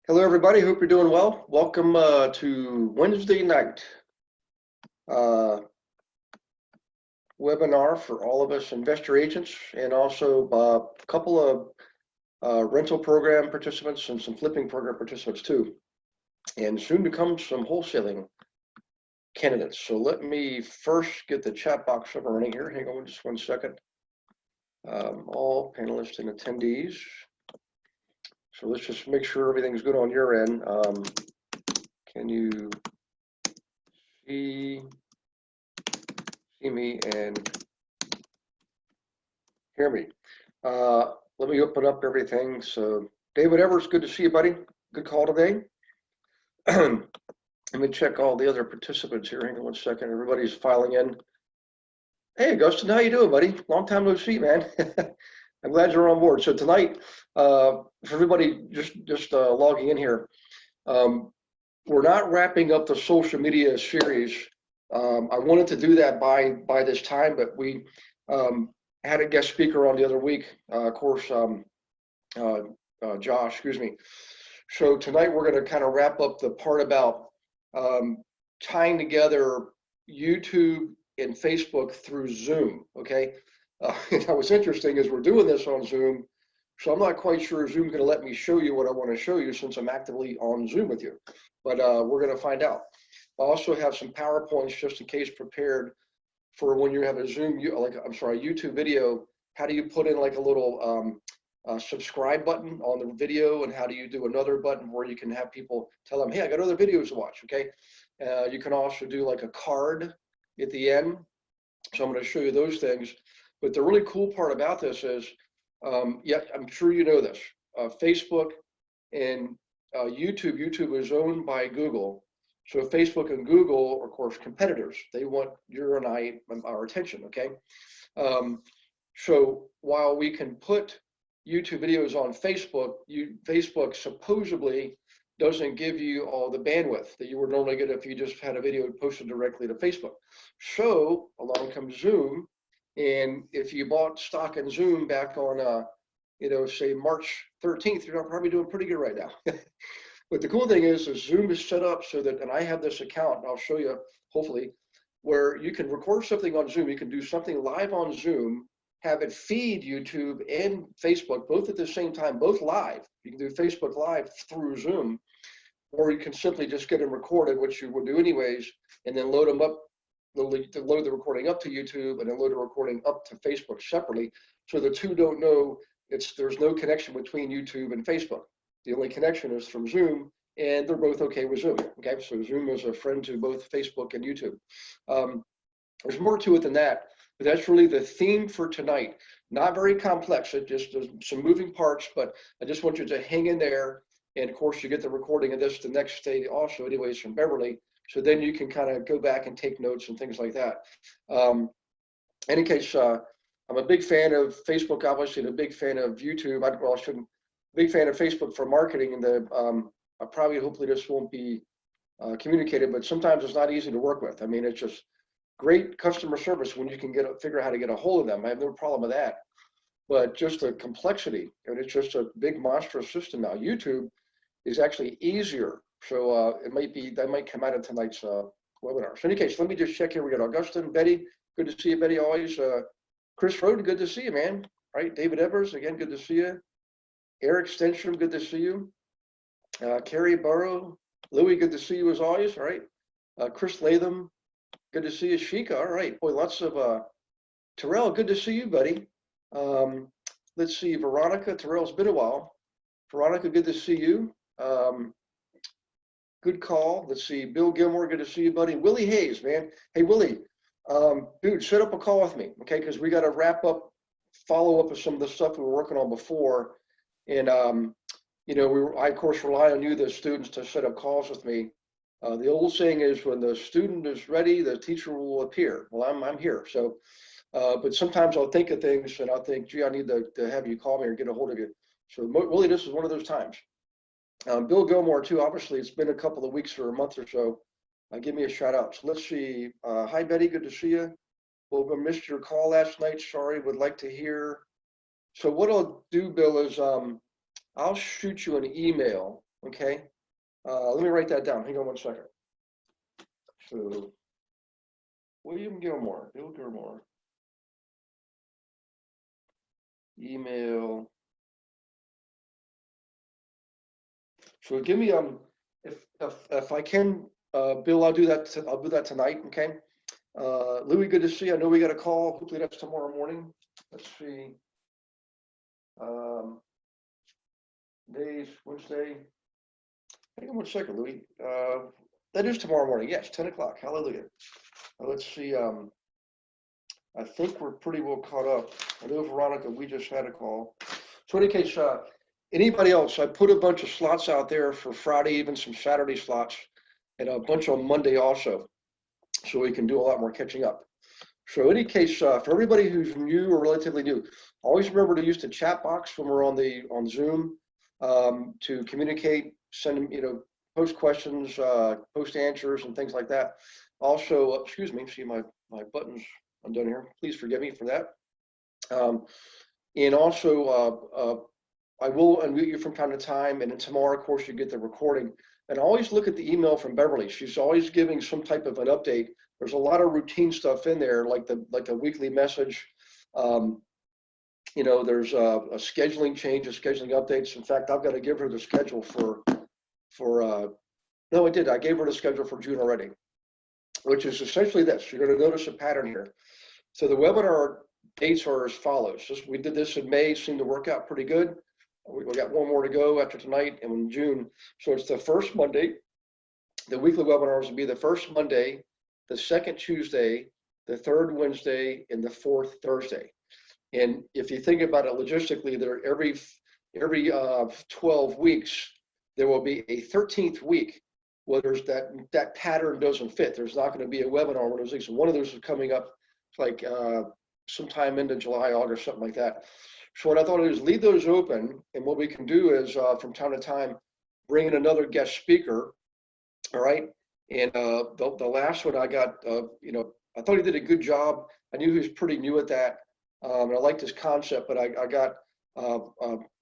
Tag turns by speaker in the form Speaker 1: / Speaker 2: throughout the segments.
Speaker 1: Hello, everybody. Hope you're doing well. Welcome to Wednesday night webinar for all of us investor agents and also a couple of rental program participants and some flipping program participants too, and soon to come some wholesaling candidates. So let me first get the chat box up and running here. Hang on just one second. All panelists and attendees. So let's just make sure everything's good on your end. Can you see me and hear me? Let me open up everything. So David Evers, good to see you, buddy. Good call today. Let me check all the other participants here. Hang on one second. Everybody's filing in. Hey, Augustin, how you doing, buddy? Long time no see, man. I'm glad you're on board. So tonight, for everybody just logging in here, we're not wrapping up the social media series. I wanted to do that by this time, but we had a guest speaker on the other week, of course, Josh, excuse me. So tonight we're going to kind of wrap up the part about tying together YouTube and Facebook through Zoom, okay? And what's interesting is we're doing this on Zoom, so I'm not quite sure Zoom's going to let me show you what I want to show you since I'm actively on Zoom with you, but we're going to find out. I also have some PowerPoints just in case prepared for when you have a Zoom, YouTube video. How do you put in like a little subscribe button on the video, and how do you do another button where you can have people tell them, hey, I got other videos to watch, okay? You can also do like a card at the end. So I'm going to show you those things. But the really cool part about this is, yeah, I'm sure you know this, Facebook and YouTube is owned by Google. So Facebook and Google are, of course, competitors. They want your and our attention, okay? So while we can put YouTube videos on Facebook, Facebook supposedly doesn't give you all the bandwidth that you would normally get if you just had a video posted directly to Facebook. So along comes Zoom, and if you bought stock in Zoom back on, say March 13th, you're probably doing pretty good right now. But the cool thing is Zoom is set up so that, and I have this account, and I'll show you hopefully, where you can record something on Zoom, you can do something live on Zoom, have it feed YouTube and Facebook both at the same time, both live. You can do Facebook Live through Zoom, or you can simply just get them recorded, which you would do anyways, and then load them up, load the recording up to YouTube, and then load the recording up to Facebook separately. So the two don't know, there's no connection between YouTube and Facebook. The only connection is from Zoom, and they're both okay with Zoom. Okay, so Zoom is a friend to both Facebook and YouTube. There's more to it than that, but that's really the theme for tonight. Not very complex. It just there's some moving parts, but I just want you to hang in there. And of course, you get the recording of this the next day also, anyways, from Beverly. So then you can kind of go back and take notes and things like that. Any case, I'm a big fan of Facebook, obviously, and a big fan of YouTube. Big fan of Facebook for marketing, and hopefully this won't be communicated, but sometimes it's not easy to work with. I mean, it's just great customer service when you can figure out how to get a hold of them. I have no problem with that, but just the complexity, and it's just a big monstrous system now. YouTube is actually easier, so that might come out of tonight's webinar. So in any case, let me just check here. We got Augustin, Betty, good to see you, Betty, always. Chris Rode, good to see you, man. All right, David Evers, again, good to see you. Eric Stenstrom, good to see you. Carrie Burrow, Louis, good to see you as always. All right. Chris Latham, good to see you. Sheikah, all right. Boy, lots of Terrell, good to see you, buddy. Let's see, Veronica, Terrell's been a while. Veronica, good to see you. Good call. Let's see, Bill Gilmore, good to see you, buddy. Willie Hayes, man. Hey, Willie, dude, set up a call with me, okay? Because we got to follow up with some of the stuff we were working on before. And, I, of course, rely on you, the students, to set up calls with me. The old saying is, when the student is ready, the teacher will appear. Well, I'm here. So, but sometimes I'll think of things and I'll think, gee, I need to have you call me or get a hold of you. So really, this is one of those times. Bill Gilmore, too, obviously, it's been a couple of weeks or a month or so. Give me a shout out. So let's see. Hi, Betty, good to see you. Well, we missed your call last night. Sorry, would like to hear. So what I'll do, Bill, is I'll shoot you an email Okay. Let me write that down. Hang on one second. So William Gilmore, Bill Gilmore, email. So give me if I can, Bill, I'll do that. I'll do that tonight. Okay. Louis, good to see you. I know we got a call. Hopefully that's tomorrow morning. Let's see. Days, Wednesday. Hang on one second, Louis. That is tomorrow morning. Yes, 10 o'clock. Hallelujah. Let's see. I think we're pretty well caught up. I know, Veronica, we just had a call. So in any case, anybody else, I put a bunch of slots out there for Friday, even some Saturday slots, and a bunch on Monday also, so we can do a lot more catching up. So in any case, for everybody who's new or relatively new, always remember to use the chat box when we're on Zoom to communicate, send, post questions, post answers, and things like that. Also, excuse me, see my buttons undone here. Please forgive me for that. And also, I will unmute you from time to time, and then tomorrow, of course, you get the recording. And always look at the email from Beverly. She's always giving some type of an update. There's a lot of routine stuff in there, like the weekly message. There's a scheduling change, scheduling updates. In fact, I've got to give her the schedule no, I did. I gave her the schedule for June already, which is essentially this. You're going to notice a pattern here. So the webinar dates are as follows. We did this in May, seemed to work out pretty good. We got one more to go after tonight and in June. So it's the first Monday. The weekly webinars will be the first Monday, the second Tuesday, the third Wednesday, and the fourth Thursday. And if you think about it logistically, there every 12 weeks, there will be a 13th week where there's that pattern doesn't fit. There's not going to be a webinar one of those weeks. One of those is coming up like sometime into July, August, something like that. So what I thought is leave those open, and what we can do is from time to time bring in another guest speaker. All right. And the last one I got, I thought he did a good job. I knew he was pretty new at that. And I liked his concept, but I got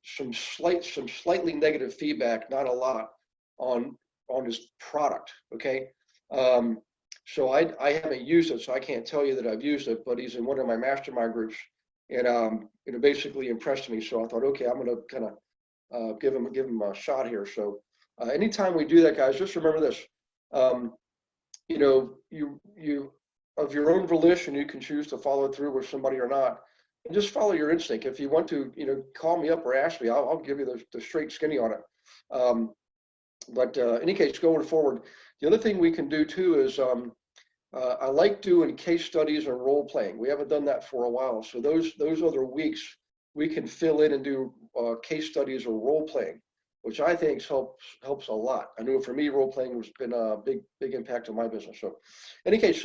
Speaker 1: some slightly negative feedback, not a lot, on his product. Okay. So I haven't used it, so I can't tell you that I've used it, but he's in one of my mastermind groups, and basically impressed me. So I thought, okay, I'm going to kind of give him a shot here. So anytime we do that, guys, just remember this. You of your own volition, you can choose to follow through with somebody or not, and just follow your instinct. If you want to, call me up or ask me, I'll give you the straight skinny on it. But in any case, going forward, the other thing we can do too is I like doing case studies or role playing. We haven't done that for a while, so those other weeks we can fill in and do case studies or role playing, which I think helps a lot. I know for me, role playing has been a big impact on my business. So, in any case,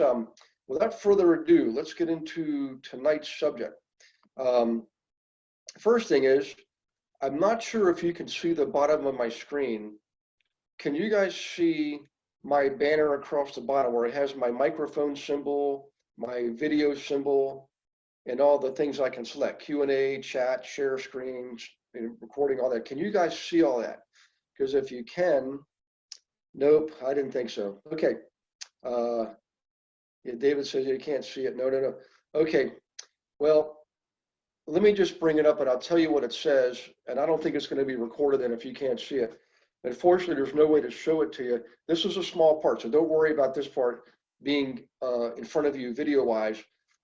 Speaker 1: without further ado, let's get into tonight's subject. First thing is, I'm not sure if you can see the bottom of my screen. Can you guys see my banner across the bottom where it has my microphone symbol, my video symbol, and all the things I can select? Q&A, chat, share screens, recording, all that. Can you guys see all that? Because if you can, nope, I didn't think so. Okay. Yeah, David says you can't see it. No. Okay. Well, let me just bring it up and I'll tell you what it says. And I don't think it's going to be recorded then if you can't see it. Unfortunately, there's no way to show it to you. This is a small part, so don't worry about this part being in front of you video-wise.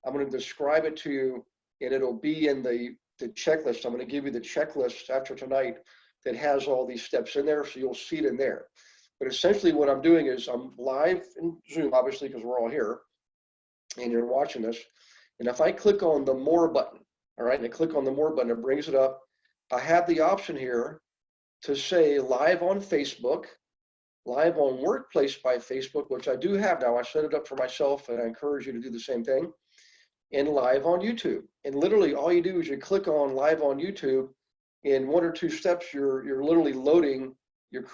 Speaker 1: I'm going to describe it to you, and it'll be in the checklist. I'm going to give you the checklist after tonight that has all these steps in there, so you'll see it in there. But essentially what I'm doing is I'm live in Zoom, obviously, because we're all here, and you're watching this. And if I click on the More button, all right, and I click on the More button, it brings it up. I have the option here to say live on Facebook, live on Workplace by Facebook, which I do have now. I set it up for myself, and I encourage you to do the same thing, and live on YouTube. And literally all you do is you click on live on YouTube. In 1 or 2 steps, you're literally loading, you're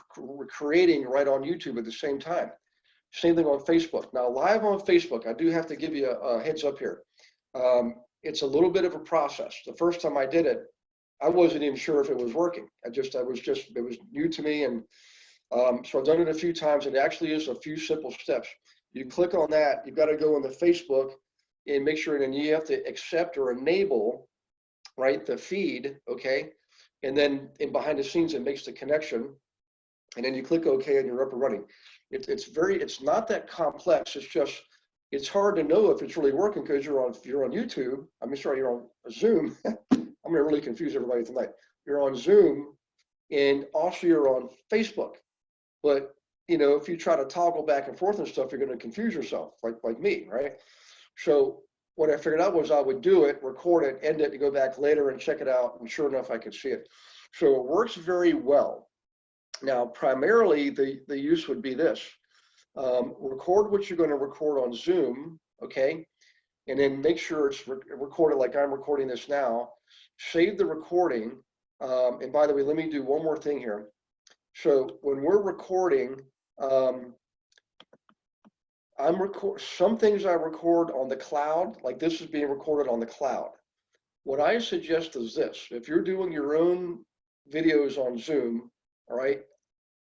Speaker 1: creating right on YouTube at the same time. Same thing on Facebook. Now, live on Facebook, I do have to give you a heads up here. It's a little bit of a process. The first time I did it, I wasn't even sure if it was working. It was new to me. And so I've done it a few times. It actually is a few simple steps. You click on that, you've got to go into Facebook and make sure, and you have to accept or enable, right, the feed, okay? And then behind the scenes, it makes the connection. And then you click OK and you're up and running. It's not that complex. It's hard to know if it's really working because you're on YouTube. You're on Zoom. I'm gonna really confuse everybody tonight. You're on Zoom and also you're on Facebook. But if you try to toggle back and forth and stuff, you're gonna confuse yourself, like me, right? So what I figured out was I would do it, record it, end it, and go back later and check it out. And sure enough, I could see it. So it works very well. Now, primarily the use would be this. Record what you're going to record on Zoom, okay? And then make sure it's recorded like I'm recording this now. Save the recording. And by the way, let me do one more thing here. So when we're recording, some things I record on the cloud, like this is being recorded on the cloud. What I suggest is this: if you're doing your own videos on Zoom, all right,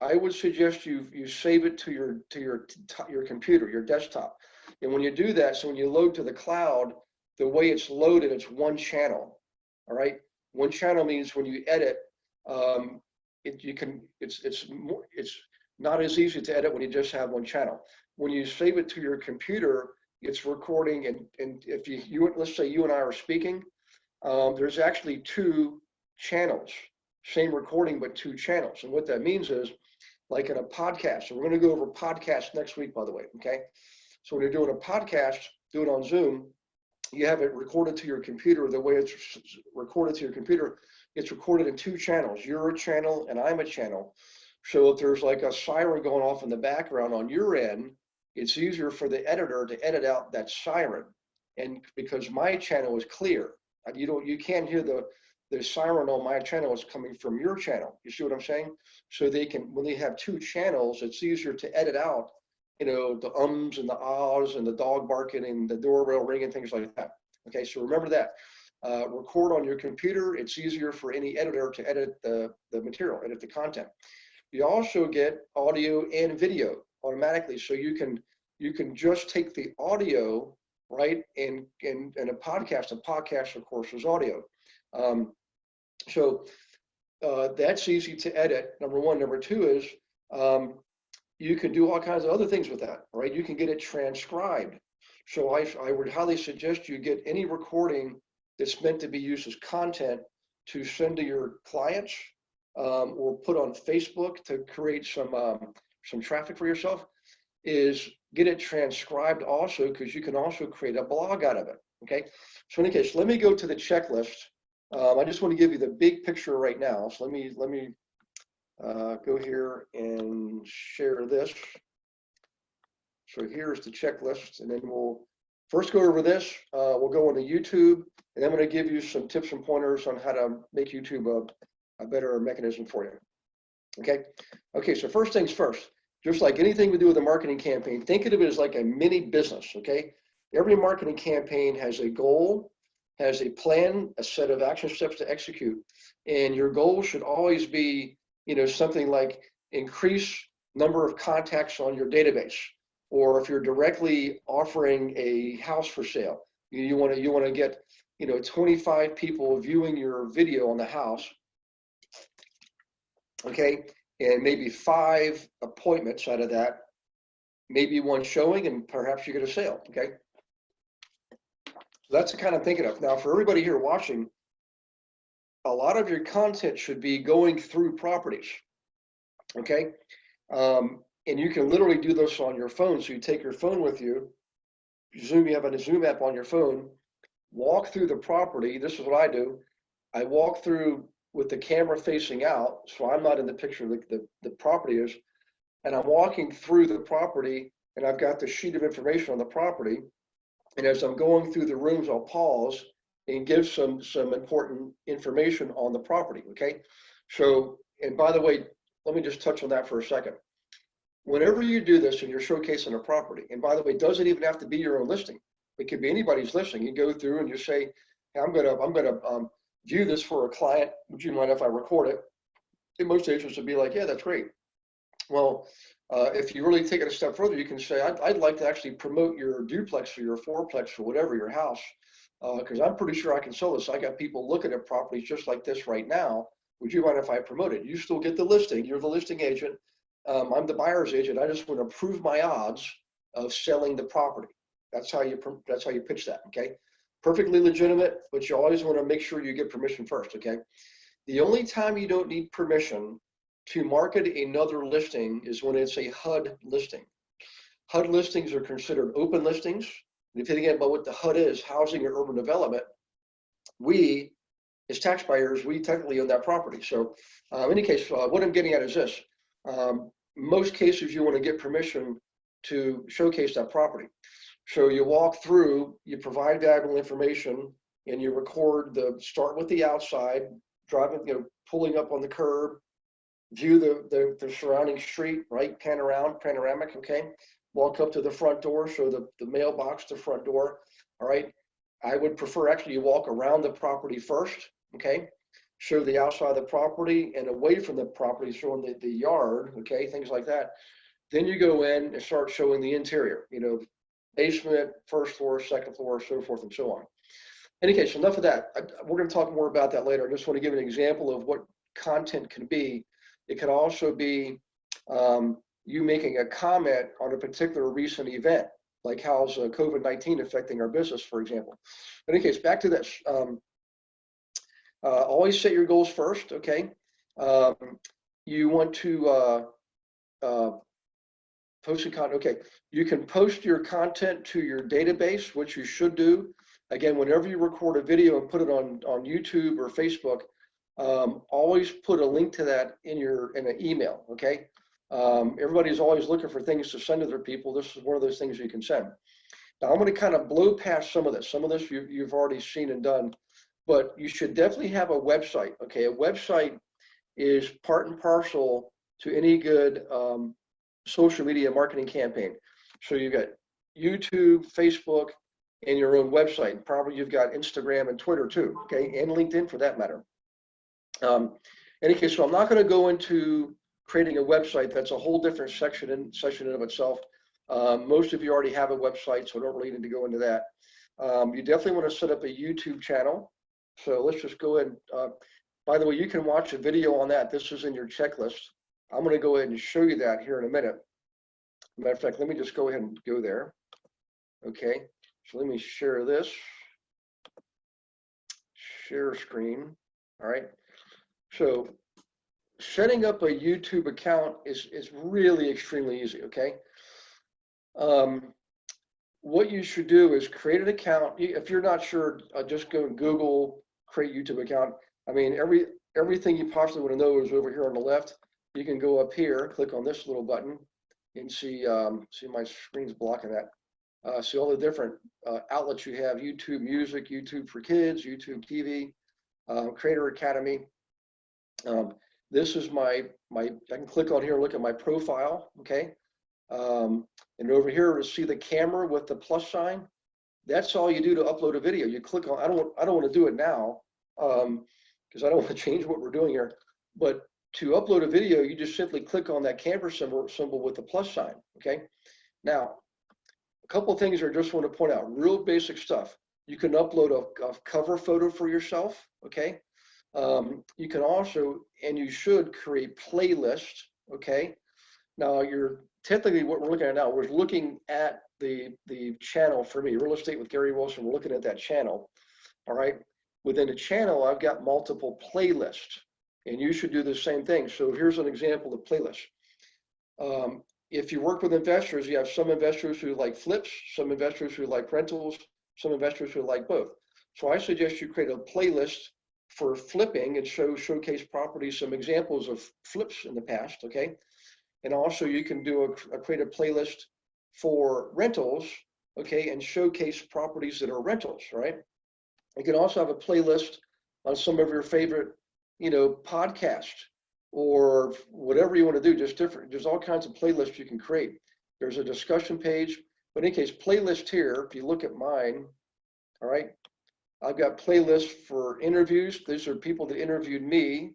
Speaker 1: I would suggest you save it to your computer, your desktop. And when you do that, so when you load to the cloud, the way it's loaded, it's one channel. All right, one channel means when you edit, it's not as easy to edit when you just have one channel. When you save it to your computer, it's recording, and if let's say you and I are speaking, there's actually two channels, same recording but two channels. And what that means is, like in a podcast, and we're going to go over podcasts next week, by the way, okay? So when you're doing a podcast, do it on Zoom, you have it recorded to your computer. The way it's recorded to your computer, it's recorded in two channels. You're a channel and I'm a channel. So if there's like a siren going off in the background on your end, it's easier for the editor to edit out that siren. And because my channel is clear, you can't hear the siren on my channel is coming from your channel. You see what I'm saying? So when they have two channels, it's easier to edit out, the ums and the ahs and the dog barking and the doorbell ringing, things like that. Okay, so remember that. Record on your computer. It's easier for any editor to edit the material, edit the content. You also get audio and video automatically, so you can just take the audio, right, and a podcast of course is audio. So that's easy to edit, number one. Number two is you can do all kinds of other things with that, right? You can get it transcribed. So I would highly suggest you get any recording that's meant to be used as content to send to your clients or put on Facebook to create some traffic for yourself, is get it transcribed also, because you can also create a blog out of it, okay? So in any case, let me go to the checklist. I just want to give you the big picture right now. So let me go here and share this. So here's the checklist, and then we'll first go over this. We'll go into YouTube, and I'm going to give you some tips and pointers on how to make YouTube a better mechanism for you. Okay, so first things first, just like anything we do with a marketing campaign, think of it as like a mini business, okay? Every marketing campaign has a goal, has a plan, a set of action steps to execute. And your goal should always be, something like increase number of contacts on your database. Or if you're directly offering a house for sale, you want to get, 25 people viewing your video on the house. Okay, and maybe 5 appointments out of that, maybe 1 showing, and perhaps you get a sale. Okay. That's the kind of thinking of. Now, for everybody here watching, a lot of your content should be going through properties, okay? And you can literally do this on your phone. So you take your phone with you, you have a Zoom app on your phone, walk through the property. This is what I do. I walk through with the camera facing out, so I'm not in the picture like the property is, and I'm walking through the property, and I've got the sheet of information on the property. And as I'm going through the rooms, I'll pause and give some important information on the property, okay? So, and by the way, let me just touch on that for a second. Whenever you do this and you're showcasing a property, and by the way, it doesn't even have to be your own listing. It could be anybody's listing. You go through and you say, hey, I'm gonna view this for a client. Would you mind if I record it? And most agents would be like, yeah, that's great. Well, if you really take it a step further, you can say, I'd like to actually promote your duplex or your fourplex or whatever, your house, because I'm pretty sure I can sell this. I got people looking at properties just like this right now. Would you mind if I promote it? You still get the listing. You're the listing agent. I'm the buyer's agent. I just want to improve my odds of selling the property. That's how you pitch that. Okay, perfectly legitimate, but you always want to make sure you get permission first. Okay, the only time you don't need permission to market another listing is when it's a HUD listing. HUD listings are considered open listings. And if you think about what the HUD is, housing or urban development, we, as taxpayers, we technically own that property. So in any case, what I'm getting at is this. Most cases, you want to get permission to showcase that property. So you walk through, you provide valuable information, and you record start with the outside, driving, pulling up on the curb, view the surrounding street, right? Panoramic, okay? Walk up to the front door, show the mailbox, the front door, all right? I would prefer actually you walk around the property first, okay? Show the outside of the property and away from the property, showing the yard, okay? Things like that. Then you go in and start showing the interior, basement, first floor, second floor, so forth and so on. In any case, enough of that. We're going to talk more about that later. I just want to give an example of what content can be. It could also be you making a comment on a particular recent event, like how's COVID-19 affecting our business, for example. In any case, back to this. Always set your goals first, okay? You want to post your content, okay. You can post your content to your database, which you should do. Again, whenever you record a video and put it on YouTube or Facebook, always put a link to that in an email, okay? Everybody's always looking for things to send to their people. This is one of those things you can send. Now I'm going to kind of blow past some of this. Some of this you've already seen and done, but you should definitely have a website, okay? A website is part and parcel to any good social media marketing campaign. So you've got YouTube, Facebook, and your own website. Probably you've got Instagram and Twitter too, okay? And LinkedIn for that matter. In any case, so I'm not going to go into creating a website. That's a whole different section in of itself. Most of you already have a website, so I don't really need to go into that. You definitely want to set up a YouTube channel. So let's just go ahead. By the way, you can watch a video on that. This is in your checklist. I'm going to go ahead and show you that here in a minute. Matter of fact, let me just go ahead and go there. Okay, so let me share this. Share screen. All right. So setting up a YouTube account is really extremely easy, okay? What you should do is create an account. If you're not sure, just go and Google create YouTube account. I mean, everything you possibly want to know is over here on the left. You can go up here, click on this little button, and see my screen's blocking that. See all the different outlets you have: YouTube Music, YouTube for Kids, YouTube TV, Creator Academy. This is I can click on here, look at my profile, okay? And over here to see the camera with the plus sign. That's all you do to upload a video. You click on, I don't want to do it now because I don't want to change what we're doing here. But to upload a video, you just simply click on that camera symbol with the plus sign, okay? Now, a couple of things I just want to point out, real basic stuff. You can upload a cover photo for yourself, okay? You can also, and you should, create playlists, okay? Now, technically what we're looking at now, we're looking at the channel for me, Real Estate with Gary Wilson. We're looking at that channel, all right? Within the channel, I've got multiple playlists, and you should do the same thing. So here's an example of playlists. If you work with investors, you have some investors who like flips, some investors who like rentals, some investors who like both. So I suggest you create a playlist for flipping and showcase properties, some examples of flips in the past, okay? And also you can do create a playlist for rentals, okay, and showcase properties that are rentals, right? You can also have a playlist on some of your favorite, podcasts or whatever you want to do, just different. There's all kinds of playlists you can create. There's a discussion page, but in any case, playlist here, if you look at mine, all right, I've got playlists for interviews. These are people that interviewed me.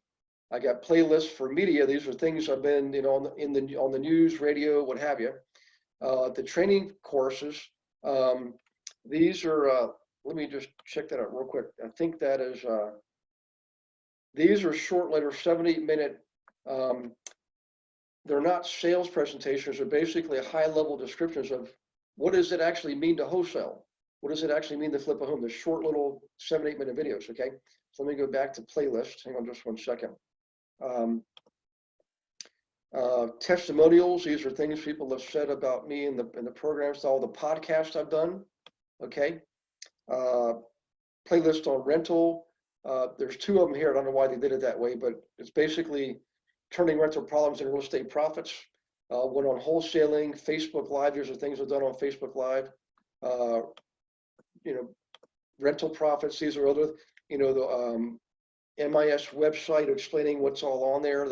Speaker 1: I got playlists for media. These are things I've been, on the news, radio, what have you. The training courses. These are. Let me just check that out real quick. I think that is. These are short, later 7-8 minute. They're not sales presentations. They're basically high-level descriptions of what does it actually mean to wholesale. What does it actually mean to flip a home? They're short, little 7-8 minute videos. Okay. So let me go back to playlist. Hang on just 1 second. Testimonials. These are things people have said about me in the programs, all the podcasts I've done. Okay. Playlist on rental. There's 2 of them here. I don't know why they did it that way, but it's basically turning rental problems into real estate profits. One on wholesaling, Facebook Live. These are things I've done on Facebook Live. Rental profits. These are other, the MIS website explaining what's all on there,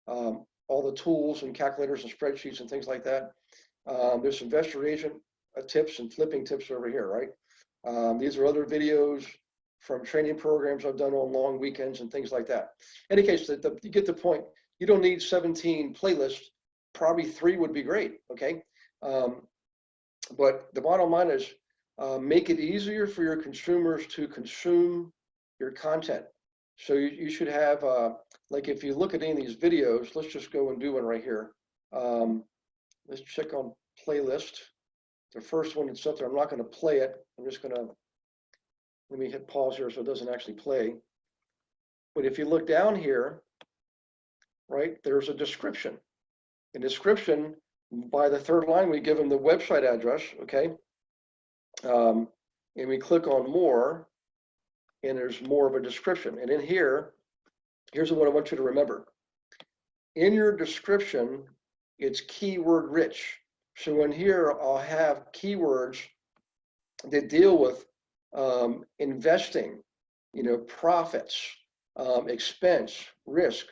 Speaker 1: all the tools and calculators and spreadsheets and things like that. There's investor agent tips and flipping tips over here, right? These are other videos from training programs I've done on long weekends and things like that. In any case, you get the point. You don't need 17 playlists. Probably 3 would be great, okay? But the bottom line is make it easier for your consumers to consume your content. So you should have, like if you look at any of these videos, let's just go and do one right here. Let's check on playlist. The first one that's up there, I'm not going to play it. I'm just going to, let me hit pause here so it doesn't actually play. But if you look down here, right, there's a description. In description, by the 3rd line, we give them the website address, okay? And we click on more, and there's more of a description. And in here, here's what I want you to remember. In your description, it's keyword rich. So in here, I'll have keywords that deal with investing, profits, expense, risk,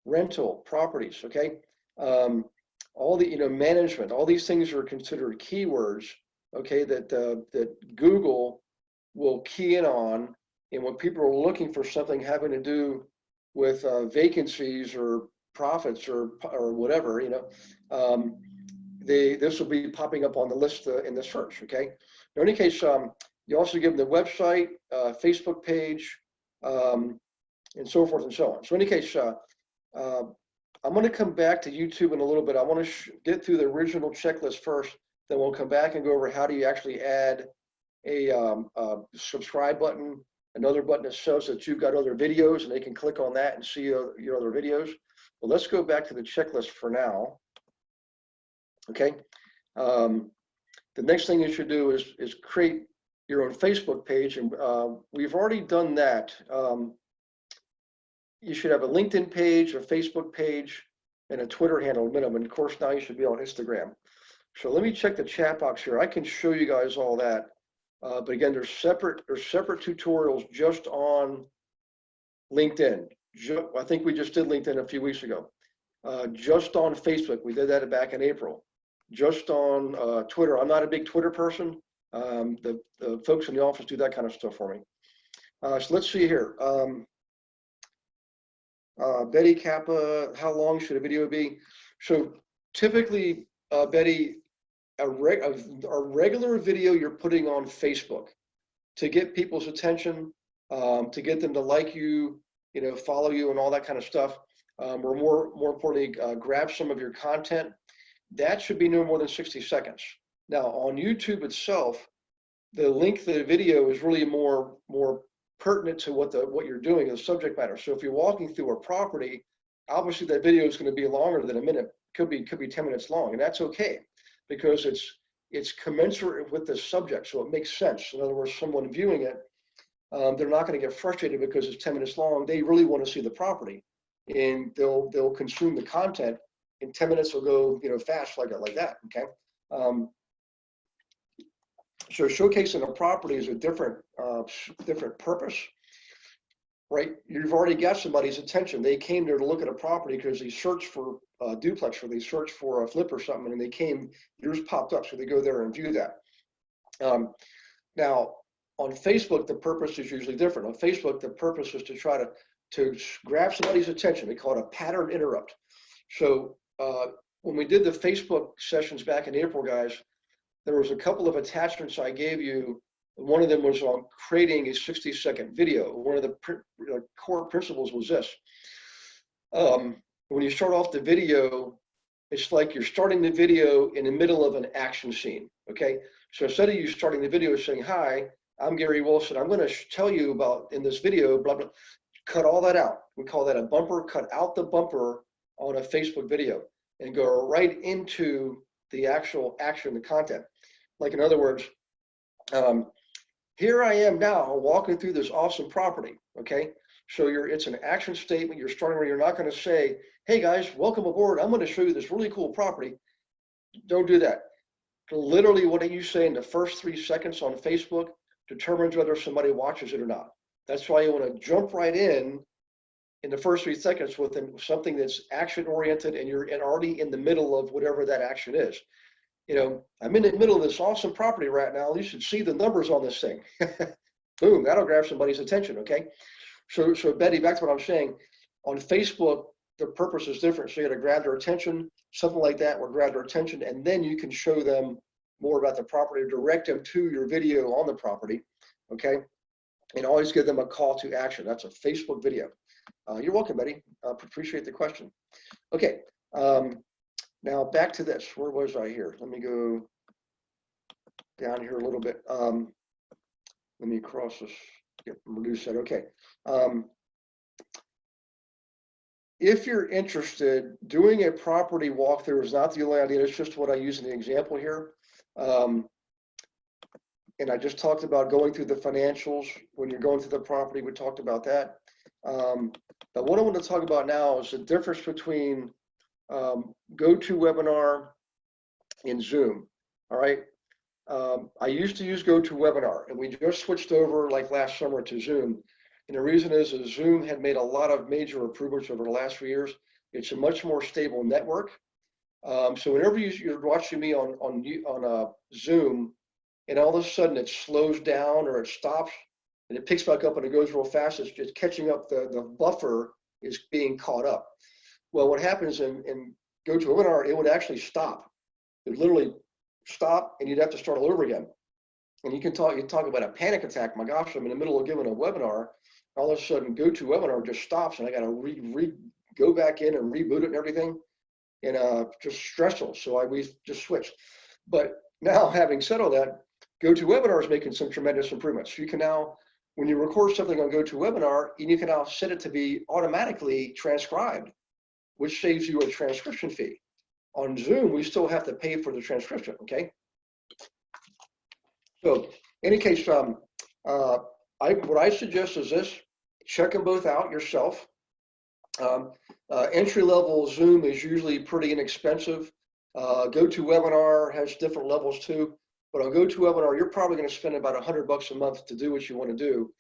Speaker 1: rental, properties, okay? All the, management, all these things are considered keywords, okay, that Google will key in on. And when people are looking for something having to do with vacancies or profits or whatever, this will be popping up on the list in the search, okay? In any case, you also give them the website, Facebook page, and so forth and so on. So in any case, I'm going to come back to YouTube in a little bit. I want to get through the original checklist first, then we'll come back and go over how do you actually add a subscribe button, another button that shows that you've got other videos and they can click on that and see your other videos. Well, let's go back to the checklist for now. Okay. The next thing you should do is create your own Facebook page, and we've already done that. You should have a LinkedIn page, a Facebook page, and a Twitter handle minimum. And of course, now you should be on Instagram. So let me check the chat box here. I can show you guys all that. But again, there's separate tutorials just on LinkedIn. I think we just did LinkedIn a few weeks ago. Just on Facebook, we did that back in April. Just on Twitter, I'm not a big Twitter person. The folks in the office do that kind of stuff for me. So let's see here. Betty Kappa, how long should a video be? So typically, Betty, a regular video you're putting on Facebook to get people's attention, to get them to like you, follow you and all that kind of stuff, or more importantly, grab some of your content. That should be no more than 60 seconds. Now on YouTube itself, the length of the video is really more pertinent to what you're doing, the subject matter. So if you're walking through a property, obviously that video is going to be longer than a minute. Could be 10 minutes long, and that's okay because it's commensurate with the subject, so it makes sense. In other words, someone viewing it, they're not going to get frustrated because it's 10 minutes long. They really want to see the property, and they'll consume the content. And 10 minutes will go fast like that. Okay. So showcasing a property is a different purpose, right? You've already got somebody's attention. They came there to look at a property because they searched for a duplex or they searched for a flip or something, and they came, yours popped up, so they go there and view that. Now, On Facebook, the purpose is usually different. On Facebook, the purpose is to try to grab somebody's attention. We call it a pattern interrupt. So when we did the Facebook sessions back in April, guys, there was a couple of attachments I gave you. One of them was on creating a 60-second video. One of the core principles was this. When you start off the video, it's like you're starting the video in the middle of an action scene, okay? So instead of you starting the video saying, hi, I'm Gary Wilson, I'm gonna tell you about in this video, blah, blah, cut all that out. We call that a bumper, cut out the bumper on a Facebook video and go right into the actual action, the content. Like in other words, here I am now walking through this awesome property, okay? So it's an action statement. You're starting where you're not going to say, hey guys, welcome aboard. I'm going to show you this really cool property. Don't do that. Literally what you say in the first 3 seconds on Facebook determines whether somebody watches it or not. That's why you want to jump right in the first 3 seconds with something that's action oriented and you're already in the middle of whatever that action is. You know, I'm in the middle of this awesome property right now. You should see the numbers on this thing. Boom, that'll grab somebody's attention, okay? So Betty, back to what I'm saying, on Facebook, the purpose is different. So you got to grab their attention, something like that will grab their attention, and then you can show them more about the property, direct them to your video on the property, okay? And always give them a call to action. That's a Facebook video. You're welcome, Betty. Appreciate the question. Okay, now back to this. Where was I here? Let me go down here a little bit. Let me cross this. Reduce that. Okay. If you're interested, doing a property walkthrough is not the only idea. It's just what I use in the example here. And I just talked about going through the financials. When you're going through the property, we talked about that. But what I want to talk about now is the difference between GoToWebinar and Zoom. All right. I used to use GoToWebinar, and we just switched over like last summer to Zoom. And the reason is Zoom had made a lot of major improvements over the last few years. It's a much more stable network. So whenever you're watching me on Zoom, and all of a sudden it slows down or it stops, and it picks back up and it goes real fast, it's just catching up. The buffer is being caught up. Well, what happens in GoToWebinar, it would actually stop. It would literally stop, and you'd have to start all over again. And you talk about a panic attack. My gosh, I'm in the middle of giving a webinar. All of a sudden, GoToWebinar just stops, and I got to go back in and reboot it and everything, and just stressful. So we just switched. But now, having said all that, GoToWebinar is making some tremendous improvements. You can now, when you record something on GoToWebinar, you can now set it to be automatically transcribed, which saves you a transcription fee. On Zoom, we still have to pay for the transcription, okay? So, in any case, what I suggest is this: check them both out yourself. Entry-level Zoom is usually pretty inexpensive. GoToWebinar has different levels too, but on GoToWebinar, you're probably going to spend about $100 a month to do what you want to do.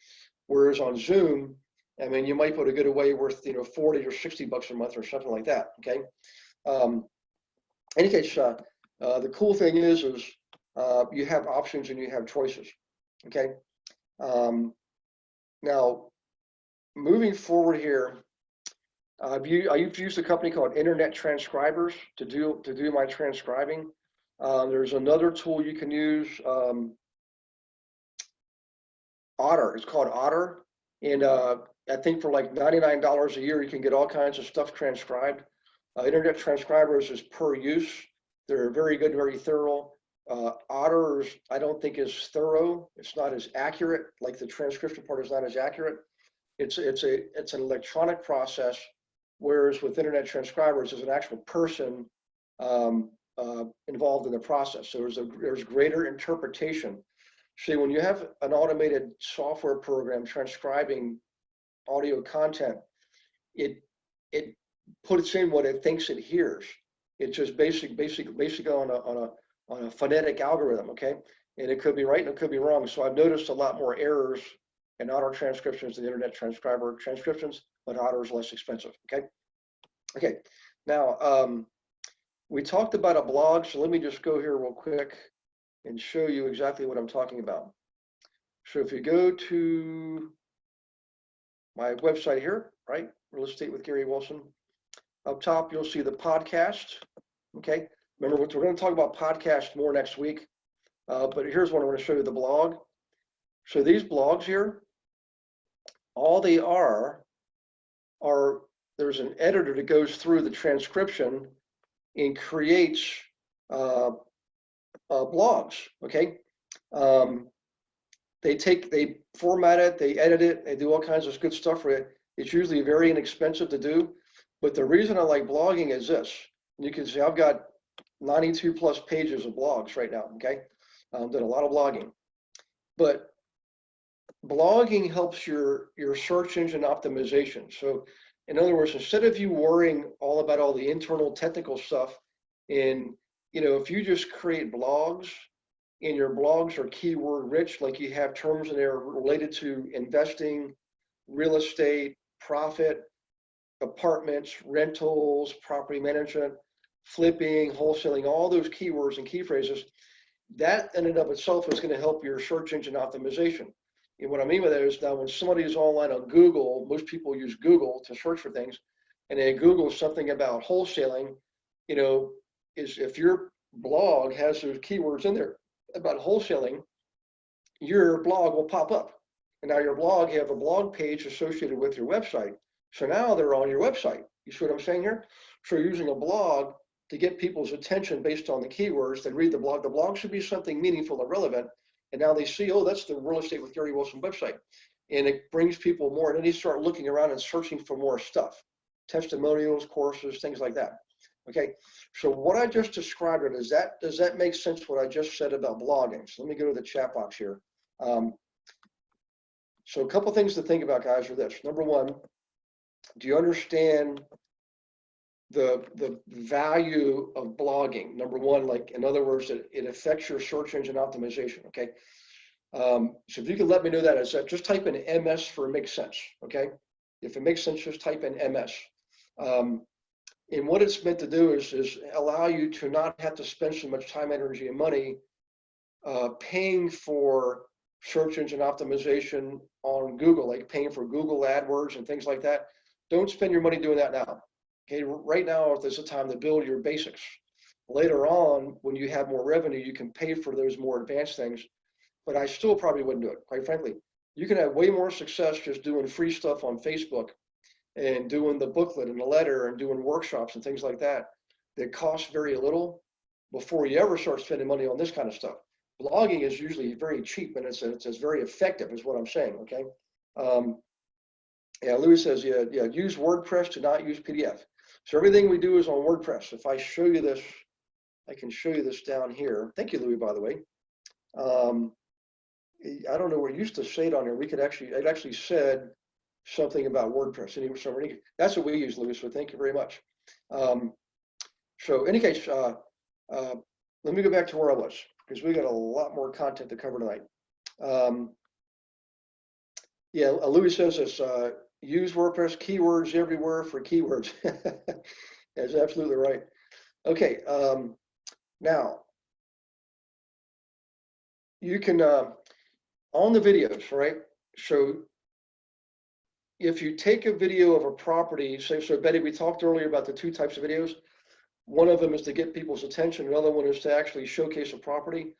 Speaker 1: Whereas on Zoom, I mean, you might be able to get away with, $40 or $60 a month or something like that. Okay. In any case, the cool thing is you have options and you have choices. Okay. Now, moving forward here, I've used a company called Internet Transcribers to do my transcribing. There's another tool you can use, Otter. It's called Otter, and I think for like $99 a year, you can get all kinds of stuff transcribed. Internet Transcribers is per use. They're very good, very thorough. Otter, I don't think is thorough. It's not as accurate. Like the transcription part is not as accurate. It's an electronic process, whereas with Internet Transcribers, there's an actual person involved in the process. So there's greater interpretation. See, when you have an automated software program transcribing audio content, it puts in what it thinks it hears. It's just basically on a phonetic algorithm, okay? And it could be right and it could be wrong. So I've noticed a lot more errors in Otter transcriptions than Internet Transcriber transcriptions, but Otter is less expensive, okay? Okay, now we talked about a blog, so let me just go here real quick and show you exactly what I'm talking about. So if you go to my website here, right, Real Estate with Gary Wilson, up top you'll see the podcast. Okay, remember we're going to talk about podcast more next week, but here's what I want to show you, the blog. So these blogs here, all they are there's an editor that goes through the transcription and creates blogs. Okay, they format it, they edit it, they do all kinds of good stuff for it. It's usually very inexpensive to do, but the reason I like blogging is this. You can see I've got 92 plus pages of blogs right now. Okay, did a lot of blogging, but blogging helps your search engine optimization. So in other words, instead of you worrying all about all the internal technical stuff, and if you just create blogs and your blogs are keyword rich, like you have terms in there related to investing, real estate, profit, apartments, rentals, property management, flipping, wholesaling, all those keywords and key phrases, that in and of itself is going to help your search engine optimization. And what I mean by that is, now when somebody is online on Google, most people use Google to search for things, and they Google something about wholesaling, is if your blog has those keywords in there about wholesaling, your blog will pop up. And now your blog, you have a blog page associated with your website. So now they're on your website. You see what I'm saying here? So you're using a blog to get people's attention based on the keywords. They read the blog. The blog should be something meaningful and relevant. And now they see, oh, that's the Real Estate with Gary Wilson website. And it brings people more. And then they start looking around and searching for more stuff, testimonials, courses, things like that. Okay, so what I just described, does that make sense, what I just said about blogging? So let me go to the chat box here. So a couple things to think about, guys, are this. Number one, do you understand the value of blogging? Number one, like, in other words, it affects your search engine optimization. Okay, so if you can let me know that, is that just type in MS for it makes sense. Okay, if it makes sense, just type in MS. And what it's meant to do is allow you to not have to spend so much time, energy, and money paying for search engine optimization on Google, like paying for Google AdWords and things like that. Don't spend your money doing that now. Okay, right now there's a time to build your basics. Later on, when you have more revenue, you can pay for those more advanced things, but I still probably wouldn't do it, quite frankly. You can have way more success just doing free stuff on Facebook and doing the booklet and the letter and doing workshops and things like that cost very little before you ever start spending money on this kind of stuff. Blogging is usually very cheap, and it's very effective, is what I'm saying. Okay. Yeah, Louis says, yeah, use WordPress to not use PDF. So everything we do is on WordPress. If I show you this, I can show you this down here. Thank you, Louis, by the way. I don't know where it used to say it on here. It actually said something about WordPress. Anyway, that's what we use, Louis, so thank you very much. So in any case, let me go back to where I was, because we got a lot more content to cover tonight. Yeah, Louis says this, use WordPress keywords everywhere for keywords. That's absolutely right. Okay, now you can, on the videos, right? So if you take a video of a property, so Betty, we talked earlier about the two types of videos. One of them is to get people's attention. Another one is to actually showcase a property.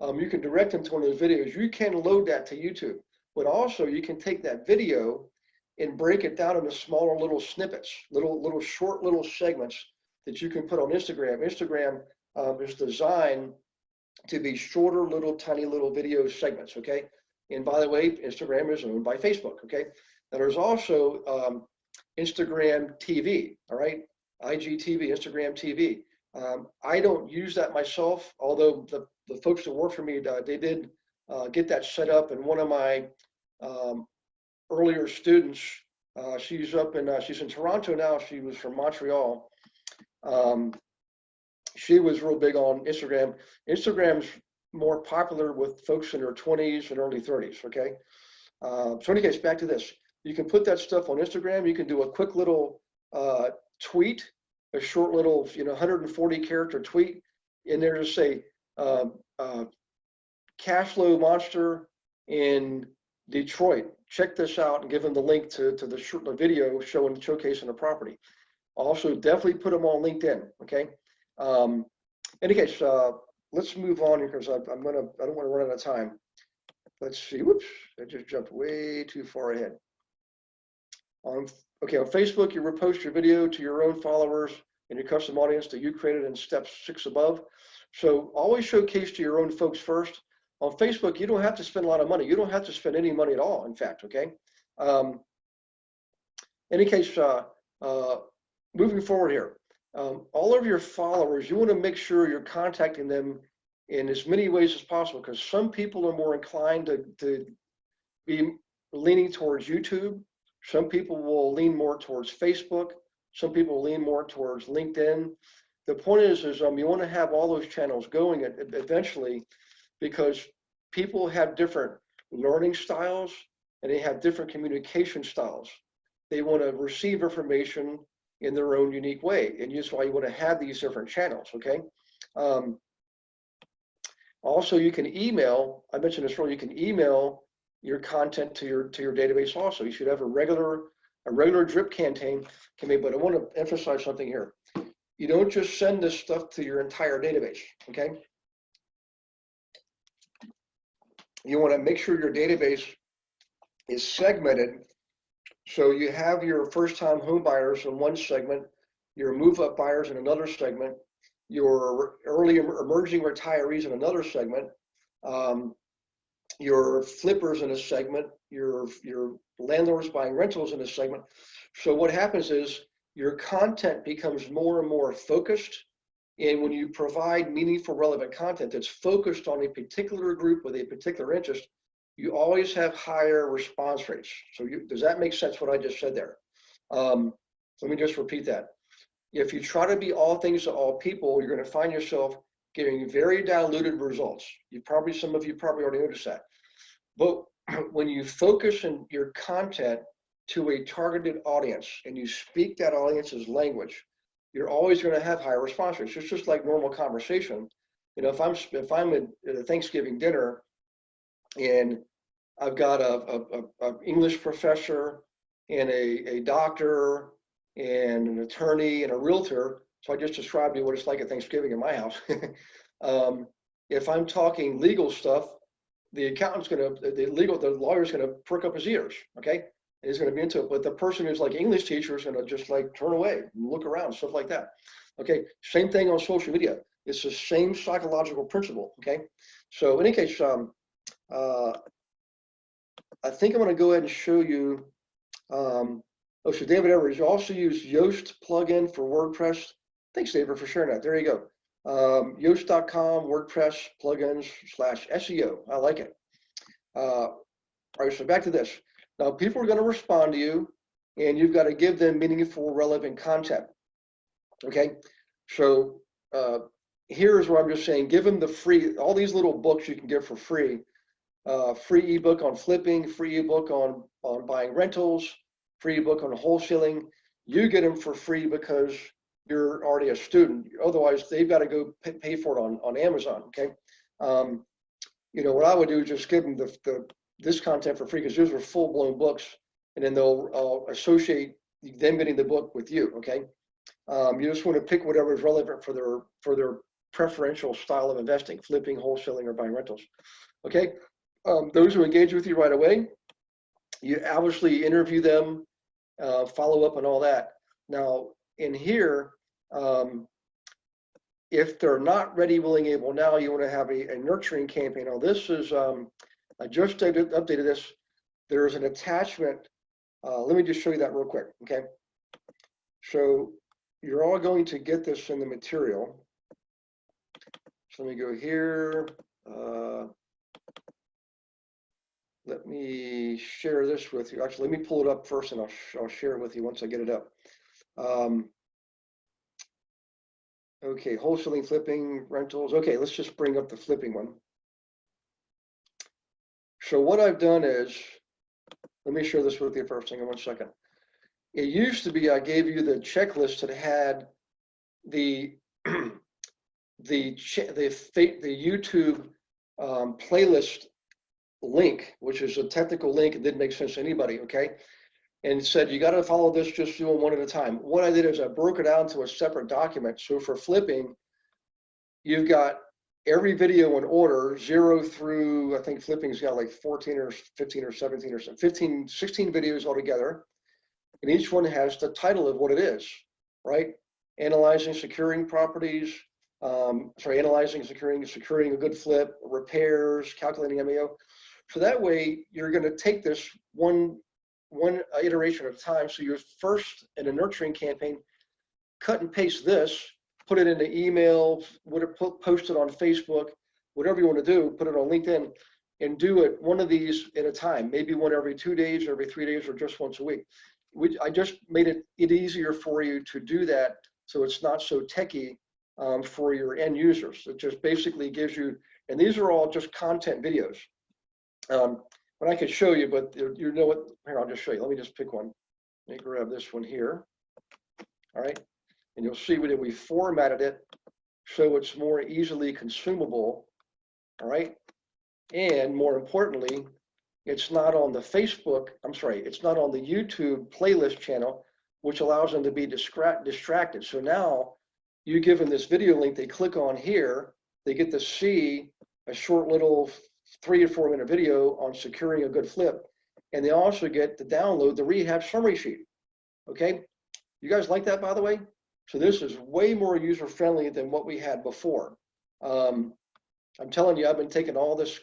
Speaker 1: You can direct them to one of those videos. You can load that to YouTube, but also you can take that video and break it down into smaller little snippets, little short little segments that you can put on Instagram. Instagram is designed to be shorter, tiny little video segments. Okay. And by the way, Instagram is owned by Facebook. Okay. Now there's also Instagram TV. All right. IGTV, Instagram TV. I don't use that myself, although the folks that work for me, they did get that set up. And one of my earlier students, she's in Toronto now. She was from Montreal. She was real big on Instagram. Instagram's more popular with folks in their 20s and early 30s. Okay. So in any case, back to this. You can put that stuff on Instagram. You can do a quick little tweet, a short little 140 character tweet in there to say cash flow monster, in Detroit. Check this out and give them the link to the video showcasing the property. Also, definitely put them on LinkedIn. Okay. In any case, let's move on here because I don't want to run out of time. Let's see. Whoops, I just jumped way too far ahead. Okay, on Facebook, you repost your video to your own followers and your custom audience that you created in steps 6 above. So always showcase to your own folks first. On Facebook, you don't have to spend a lot of money. You don't have to spend any money at all, in fact, okay? In any case, moving forward here, all of your followers, you want to make sure you're contacting them in as many ways as possible because some people are more inclined to be leaning towards YouTube. Some people will lean more towards Facebook. Some people lean more towards LinkedIn. The point is you want to have all those channels going eventually because people have different learning styles and they have different communication styles. They want to receive information in their own unique way, and that's why you want to have these different channels, okay? Also, you can email, I mentioned this earlier, you can email your content to your database also. You should have a regular drip campaign, but I want to emphasize something here. You don't just send this stuff to your entire database, okay? You want to make sure your database is segmented. So you have your first-time home buyers in one segment, your move-up buyers in another segment, your early emerging retirees in another segment, your flippers in a segment, your landlords buying rentals in a segment. So what happens is your content becomes more and more focused. And when you provide meaningful, relevant content that's focused on a particular group with a particular interest, you always have higher response rates. So does that make sense what I just said there? Let me just repeat that. If you try to be all things to all people, you're going to find yourself getting very diluted results. Some of you probably already noticed that. But when you focus in your content to a targeted audience and you speak that audience's language, you're always going to have higher response rates. It's just like normal conversation. You know, if I'm at a Thanksgiving dinner and I've got a English professor and a doctor and an attorney and a realtor. So I just described to you what it's like at Thanksgiving in my house. If I'm talking legal stuff, the lawyer's gonna perk up his ears, okay? And he's gonna be into it. But the person who's like English teacher is gonna just like turn away and look around, stuff like that. Okay, same thing on social media. It's the same psychological principle, okay? So in any case, I think I'm gonna go ahead and show you, so David Edwards, you also use Yoast plugin for WordPress. Thanks, David, for sharing that. There you go. Yoast.com, WordPress plugins /SEO. I like it. All right, so back to this. Now, people are going to respond to you, and you've got to give them meaningful, relevant content. Okay, so here's where I'm just saying, give them the free, all these little books you can get for free. Free ebook on flipping, free ebook on buying rentals, free ebook on wholesaling. You get them for free because you're already a student. Otherwise, they've got to go pay for it on Amazon. Okay, you know what I would do is just give them this content for free because those are full-blown books, and then they'll associate them getting the book with you. Okay, you just want to pick whatever is relevant for their preferential style of investing, flipping, wholesaling, or buying rentals. Okay, those who engage with you right away, you obviously interview them, follow up, and all that. Now, in here, if they're not ready, willing, able now, you want to have a nurturing campaign. Now, this is, I just updated this. There's an attachment. Let me just show you that real quick, okay? So you're all going to get this in the material. So let me go here. Let me share this with you. Actually, let me pull it up first and I'll share it with you once I get it up. Okay, wholesaling, flipping, rentals. Okay, let's just bring up the flipping one. So what I've done is, let me share this with you first. Hang on one second. It used to be I gave you the checklist that had the YouTube playlist link, which is a technical link. It didn't make sense to anybody, okay? And said, you got to follow this, just doing one at a time. What I did is I broke it out into a separate document. So for flipping, you've got every video in order, 0 through, I think flipping's got like 14 or 15 or 17 or 15, 16 videos altogether. And each one has the title of what it is, right? Analyzing, securing properties, analyzing, securing a good flip, repairs, calculating MAO. So that way you're going to take this one iteration at a time. So you're first in a nurturing campaign, cut and paste this, put it into email, post it on Facebook, whatever you want to do, put it on LinkedIn, and do it one of these at a time, maybe one every 2 days, every 3 days, or just once a week. I just made it easier for you to do that, so it's not so techy for your end users. It just basically gives you, and these are all just content videos. But I could show you, but you know what, here, I'll just show you. Let me just pick one. Let me grab this one here. All right, and you'll see we formatted it so it's more easily consumable. All right, and more importantly, it's not on the Facebook, it's not on the YouTube playlist channel, which allows them to be distracted. So now you give them this video link, they click on here, they get to see a short little 3 or 4 minute video on securing a good flip. And they also get to download the rehab summary sheet. Okay, you guys like that, by the way? So this is way more user friendly than what we had before. I'm telling you, I've been taking all this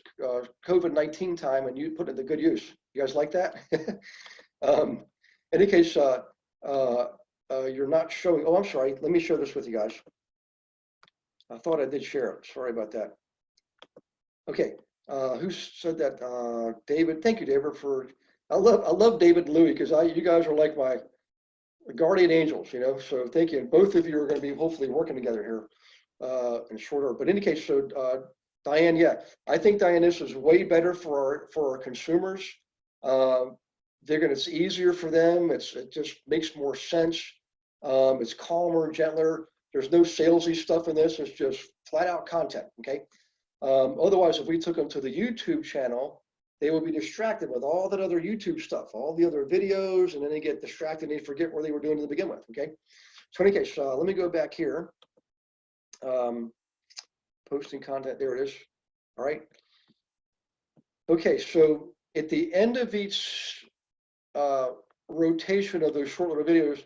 Speaker 1: COVID-19 time and you put it to good use. You guys like that? In any case, you're not showing, oh, I'm sorry. Let me share this with you guys. I thought I did share it. Sorry about that. Okay, who said that? David. Thank you, David, I love David and Louie, because you guys are like my guardian angels, you know. So thank you. And both of you are going to be hopefully working together here in short order. But in any case, so Diane, yeah, I think, Diane, this is way better for our consumers. It's easier for them. It just makes more sense. It's calmer, gentler. There's no salesy stuff in this. It's just flat out content. Okay. Otherwise, if we took them to the YouTube channel, they will be distracted with all that other YouTube stuff, all the other videos, and then they get distracted and they forget where they were doing to begin with. Okay. So in any case, let me go back here. Posting content, there it is. All right. Okay, so at the end of each rotation of those short little videos,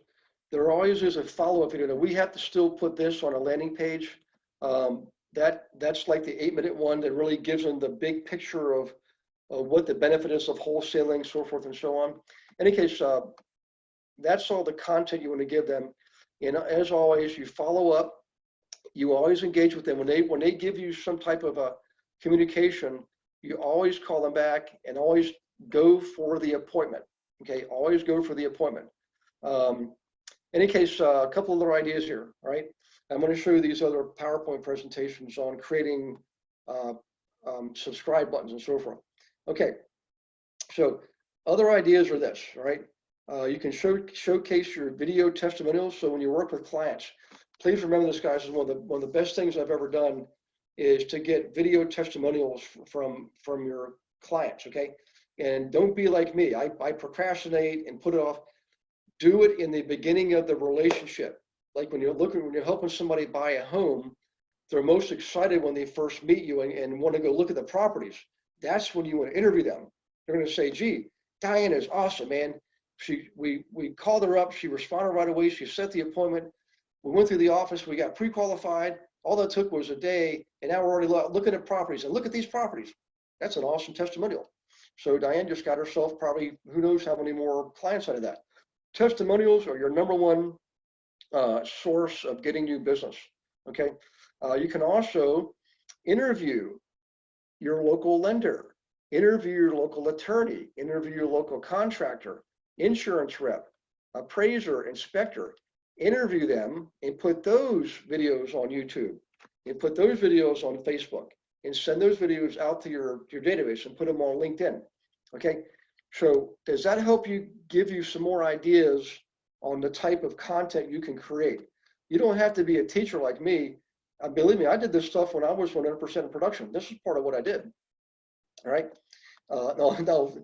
Speaker 1: there always is a follow-up video. Now, we have to still put this on a landing page. That's like the 8-minute one that really gives them the big picture of what the benefit is of wholesaling, so forth and so on. In any case, that's all the content you want to give them. And as always, you follow up. You always engage with them when they give you some type of a communication. You always call them back and always go for the appointment. Okay, always go for the appointment. In any case, a couple other ideas here. All right, I'm going to show you these other PowerPoint presentations on creating subscribe buttons and so forth. Okay, so other ideas are this. All right, you can showcase your video testimonials. So when you work with clients, please remember this, guys, is one of the best things I've ever done is to get video testimonials from your clients, okay? And don't be like me. I procrastinate and put it off. Do it in the beginning of the relationship. Like when you're helping somebody buy a home, they're most excited when they first meet you and want to go look at the properties. That's when you want to interview them. They're going to say, gee, Diane is awesome, man. We called her up. She responded right away. She set the appointment. We went through the office, we got pre-qualified. All that took was a day, and now we're already looking at properties. And look at these properties. That's an awesome testimonial. So Diane just got herself probably, who knows how many more clients out of that. Testimonials are your #1 source of getting new business, okay? You can also interview your local lender, interview your local attorney, interview your local contractor, insurance rep, appraiser, inspector. Interview them and put those videos on YouTube and put those videos on Facebook and send those videos out to your database and put them on LinkedIn. Okay, so does that help you, give you some more ideas on the type of content you can create? You don't have to be a teacher like me. Believe me, I did this stuff when I was 100% in production. This is part of what I did. All right, No,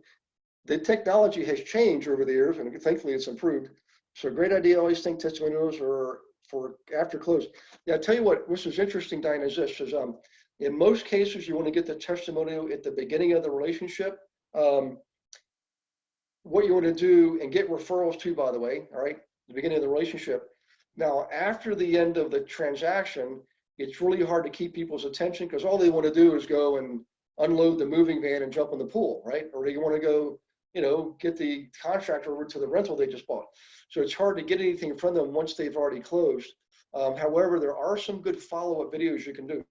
Speaker 1: the technology has changed over the years, and thankfully it's improved. So great idea. Always think testimonials are for after close. Yeah, I'll tell you what, which is interesting, Diane, is this, is in most cases, you want to get the testimonial at the beginning of the relationship. What you want to do, and get referrals too, by the way, all right, the beginning of the relationship. Now, after the end of the transaction, it's really hard to keep people's attention because all they want to do is go and unload the moving van and jump in the pool, right? Or they want to go, get the contractor over to the rental they just bought. So it's hard to get anything from them once they've already closed. However, there are some good follow-up videos you can do.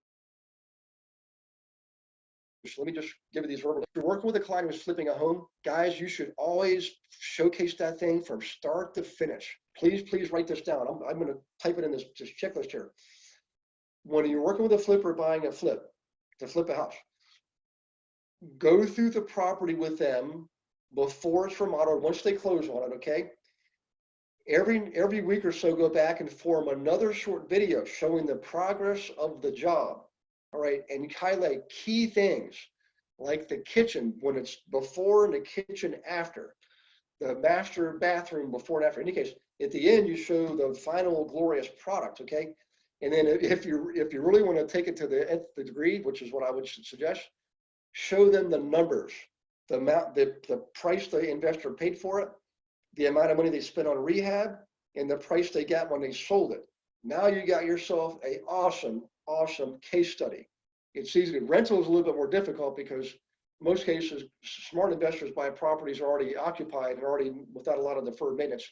Speaker 1: So let me just give you these verbal. If you're working with a client who's flipping a home, guys, you should always showcase that thing from start to finish. Please write this down. I'm going to type it in this checklist here. When you're working with a flipper buying a flip, to flip a house, go through the property with them before it's remodeled, once they close on it, okay? Every week or so, go back and form another short video showing the progress of the job. All right, and highlight key things like the kitchen when it's before and the kitchen after, the master bathroom before and after. In any case, at the end, you show the final glorious product, okay? And then if you really want to take it to the nth degree, which is what I would suggest, show them the numbers, the amount, the price the investor paid for it, the amount of money they spent on rehab, and the price they got when they sold it. Now you got yourself a awesome case study. It's easy. Rental is a little bit more difficult because in most cases, smart investors buy properties already occupied and already without a lot of deferred maintenance.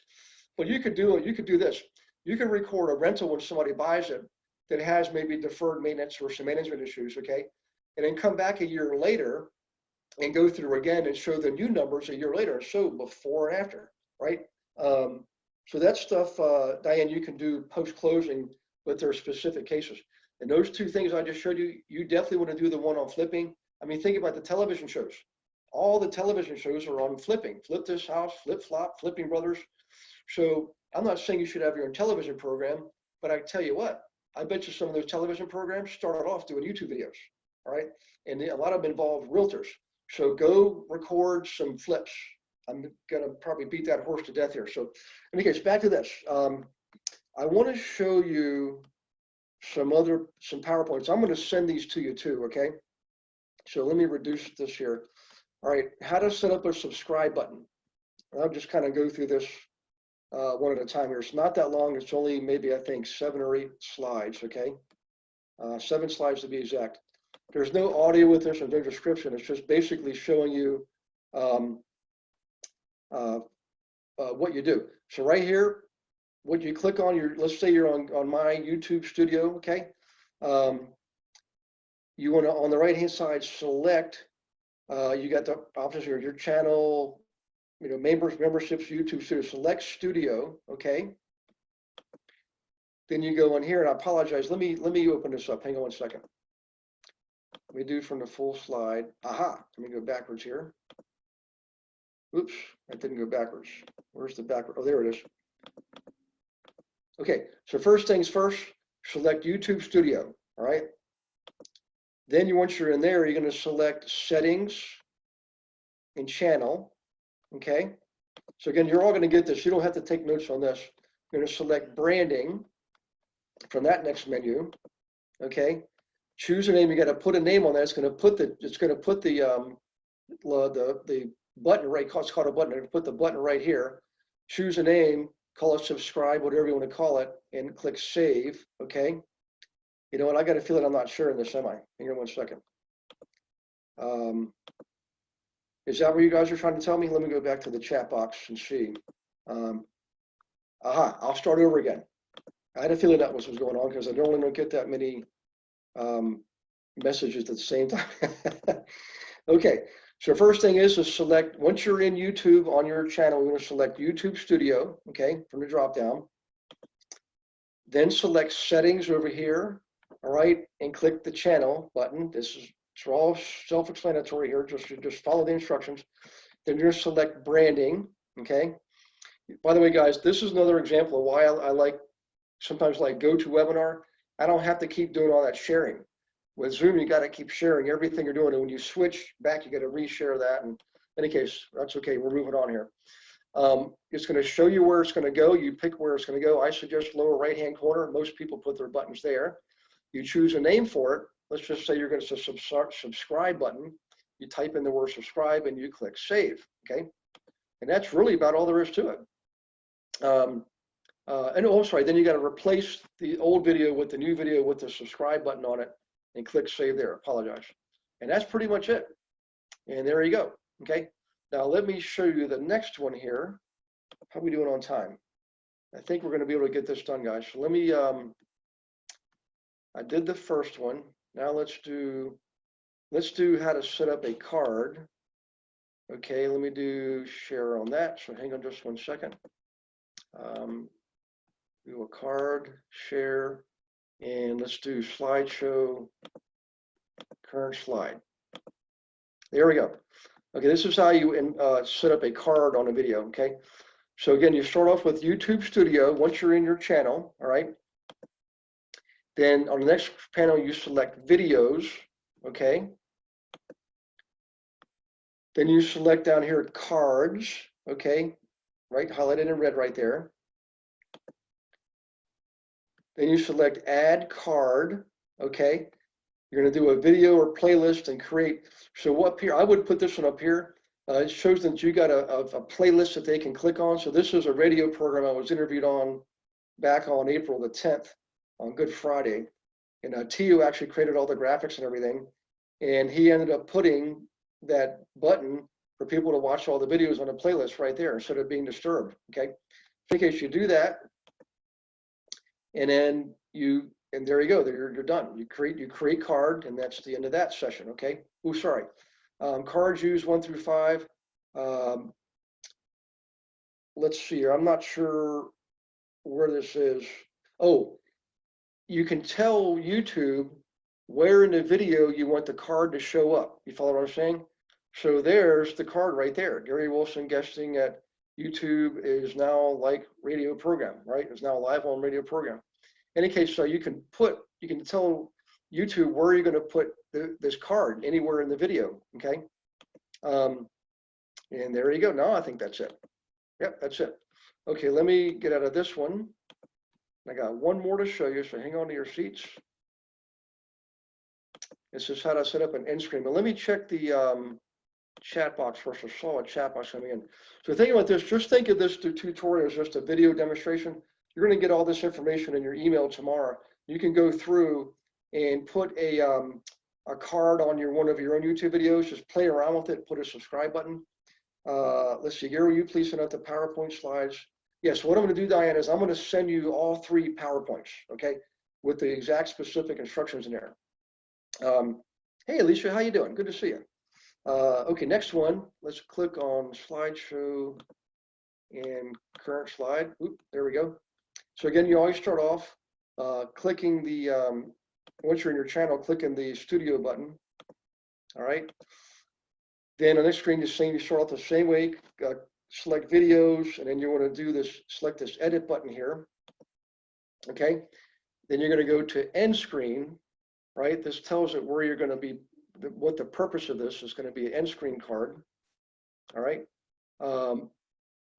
Speaker 1: But you could do this. You can record a rental when somebody buys it that has maybe deferred maintenance or some management issues, okay? And then come back a year later and go through again and show the new numbers a year later and show before and after, right? So that stuff, Diane, you can do post-closing, but there are specific cases. And those two things I just showed you, you definitely want to do the one on flipping. I mean, think about the television shows. All the television shows are on flipping. Flip This House, Flip Flop, Flipping Brothers. So I'm not saying you should have your own television program, but I tell you what, I bet you some of those television programs started off doing YouTube videos, all right? And a lot of them involve realtors. So go record some flips. I'm gonna probably beat that horse to death here. So in any case, back to this. I want to show you some PowerPoints. I'm going to send these to you too, okay? So let me reduce this here. All right, how to set up a subscribe button. I'll just kind of go through this one at a time here. It's not that long. It's only maybe, I think, 7 or 8 slides, okay? 7 slides to be exact. There's no audio with this and no description. It's just basically showing you what you do. So right here, what you click on, let's say you're on my YouTube studio, okay? You want to, on the right-hand side, select, you got the options here, your channel, memberships, YouTube studio, select studio, okay? Then you go in here, and I apologize, let me open this up, hang on one second. Let me do from the full slide. Aha, let me go backwards here. Oops, that didn't go backwards. Where's the backward? Oh, there it is. Okay, so first things first, select YouTube Studio, all right? Then once you're in there, you're going to select Settings and Channel, okay? So again, you're all going to get this. You don't have to take notes on this. You're going to select Branding from that next menu, okay? Choose a name. You got to put a name on that. It's going to put the button right. It's called a button. I'm going to put the button right here. Choose a name. Call it subscribe, whatever you want to call it, and click save, okay? You know what, I got a feeling I'm not sure in this, am I? Hang on one second. Is that what you guys are trying to tell me? Let me go back to the chat box and see. I'll start over again. I had a feeling that was going on because I normally don't get that many messages at the same time. Okay. So first thing is to select, once you're in YouTube on your channel, we're going to select YouTube Studio, okay, from the drop down. Then select Settings over here, all right, and click the channel button. It's all self-explanatory here, just follow the instructions. Then you're going to select Branding, okay. By the way, guys, this is another example of why I sometimes like GoToWebinar. I don't have to keep doing all that sharing. With Zoom, you got to keep sharing everything you're doing. And when you switch back, you got to reshare that. And in any case, that's okay. We're moving on here. It's going to show you where it's going to go. You pick where it's going to go. I suggest lower right-hand corner. Most people put their buttons there. You choose a name for it. Let's just say you're going to subscribe button. You type in the word subscribe and you click save. Okay. And that's really about all there is to it. And oh, sorry, then you got to replace the old video with the new video with the subscribe button on it and click save there. Apologize. And that's pretty much it. And there you go. Okay. Now let me show you the next one here. How are we doing on time? I think we're going to be able to get this done, guys. So let me, I did the first one. Now let's do how to set up a card. Okay, let me do share on that. So hang on just 1 second. Do a card, share, and let's do slideshow, current slide. There we go. Okay, this is how you set up a card on a video, okay? So again, you start off with YouTube Studio once you're in your channel, all right? Then on the next panel, you select videos, okay? Then you select down here cards, okay? Right, highlighted in red right there. Then you select add card, okay? You're gonna do a video or playlist and create. So up here, I would put this one up here. It shows that you got a playlist that they can click on. So this is a radio program I was interviewed on back on April the 10th on Good Friday. And Tio actually created all the graphics and everything. And he ended up putting that button for people to watch all the videos on a playlist right there instead of being disturbed, okay? In case you do that, and then and there you go, you're done. You create card, and that's the end of that session, okay? Oh, sorry. Cards used 1 through 5. Let's see here. I'm not sure where this is. Oh, you can tell YouTube where in the video you want the card to show up. You follow what I'm saying? So there's the card right there. Gary Wilson guesting at YouTube is now like radio program, right? It's now live on radio program. In any case, so you can tell YouTube where you're going to put this card anywhere in the video, okay? And there you go. Now I think that's it. Yep, that's it. Okay, let me get out of this one. I got one more to show you, so hang on to your seats. This is how to set up an end screen. But let me check the chat box first. I saw a chat box coming in. So think about this. Just think of this tutorial as just a video demonstration. You're going to get all this information in your email tomorrow. You can go through and put a card on one of your own YouTube videos. Just play around with it. Put a subscribe button. Let's see. Gary, will you please send out the PowerPoint slides? Yes. So what I'm going to do, Diane, is I'm going to send you all 3 PowerPoints, okay, with the exact specific instructions in there. Hey, Alicia, how you doing? Good to see you. Okay, next one. Let's click on slideshow and current slide. Oop, there we go. So again, you always start off clicking the, once you're in your channel, clicking the studio button. All right. Then on this screen, you start off the same way, select videos, and then you want to do this, select this edit button here. Okay. Then you're going to go to end screen, right? This tells it where you're going to be, what the purpose of this is going to be an end screen card. All right.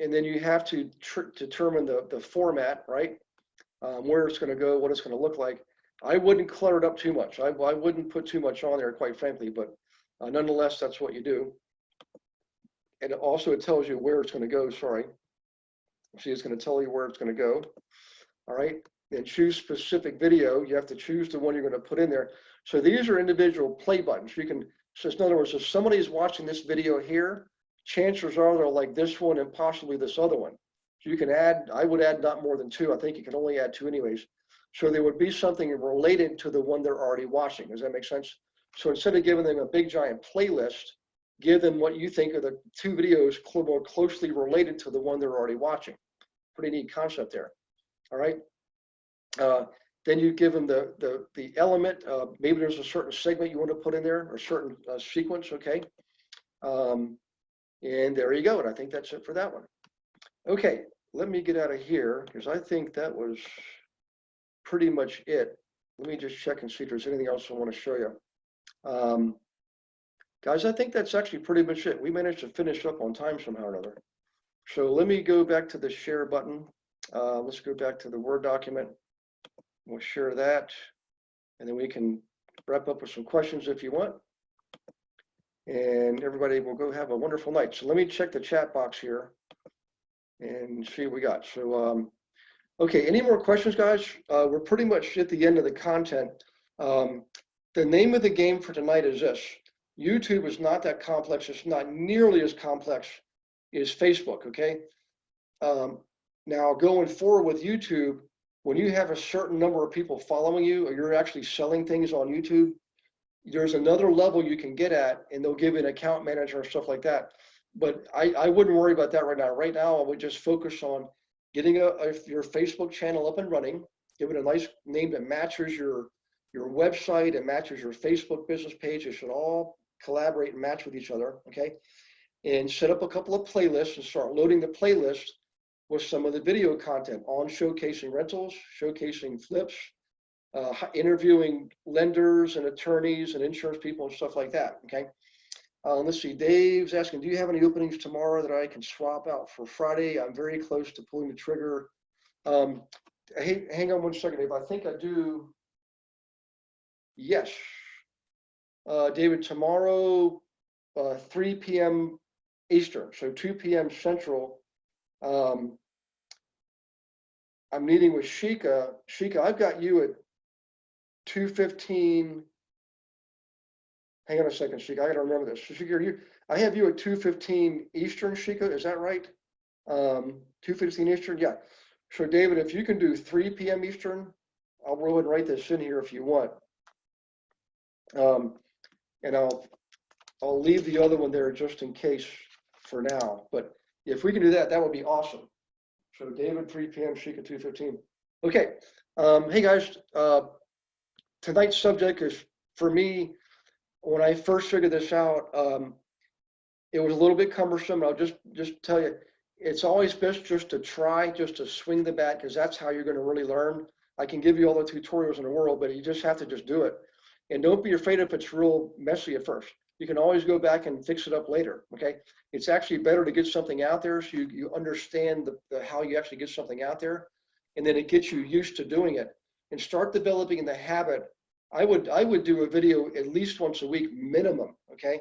Speaker 1: And then you have to determine the format, right? Where it's going to go, what it's going to look like. I wouldn't clutter it up too much. I wouldn't put too much on there, quite frankly, but nonetheless, that's what you do. And also it tells you where it's going to go, sorry. See, it's going to tell you where it's going to go. All right, and choose specific video. You have to choose the one you're going to put in there. So these are individual play buttons. You can, so in other words, if somebody's watching this video here, chances are they're like this one and possibly this other one. So you can add, I would add not more than 2. I think you can only add 2 anyways. So there would be something related to the one they're already watching. Does that make sense? So instead of giving them a big giant playlist, give them what you think are the 2 videos more closely related to the one they're already watching. Pretty neat concept there. All right. Then you give them the element. Maybe there's a certain segment you want to put in there or a certain sequence. Okay. And there you go. And I think that's it for that one. Okay. Let me get out of here because I think that was pretty much it. let me just check and see if there's anything else I want to show you. Guys, I think that's actually pretty much it. We managed to finish up on time somehow or another. So let me go back to the share button. Let's go back to the Word document. We'll share that, and then we can wrap up with some questions if you want. And everybody will go have a wonderful night. So let me check the chat box here and see what we got. So, okay, any more questions, guys? We're pretty much at the end of the content. The name of the game for tonight is this. YouTube is not that complex. It's not nearly as complex as Facebook, okay? Now, going forward with YouTube, when you have a certain number of people following you, or you're actually selling things on YouTube, there's another level you can get at, and they'll give you an account manager and stuff like that. But I wouldn't worry about that right now. Right now, I would just focus on getting your Facebook channel up and running, give it a nice name that matches your website, it matches your Facebook business page. It should all collaborate and match with each other, okay? And set up a couple of playlists and start loading the playlist with some of the video content on showcasing rentals, showcasing flips, interviewing lenders and attorneys and insurance people and stuff like that, okay? Let's see, Dave's asking, do you have any openings tomorrow that I can swap out for Friday? I'm very close to pulling the trigger. Hey, hang on one second, Dave. I think I do. Yes. David, tomorrow, 3 p.m. Eastern, so 2 p.m. Central. I'm meeting with Sheikah. Sheikah, I've got you at 2:15. Hang on a second, Sheikah. I got to remember this. Sheikah, I have you at 2:15 Eastern, Sheikah. Is that right? 2:15 Eastern. Yeah. So, David, if you can do 3 p.m. Eastern, I'll go ahead and write this in here if you want. And I'll leave the other one there just in case for now. But if we can do that, that would be awesome. So, David, 3 p.m. Sheikah, 2:15. Okay. Hey guys. Tonight's subject is, for me, when I first figured this out, it was a little bit cumbersome. I'll just tell you, it's always best just to try, just to swing the bat, because that's how you're going to really learn. I can give you all the tutorials in the world, but you just have to just do it. And don't be afraid if it's real messy at first. You can always go back and fix it up later, okay? It's actually better to get something out there so you understand how you actually get something out there, and then it gets you used to doing it. And start developing the habit. I would do a video at least once a week minimum, okay?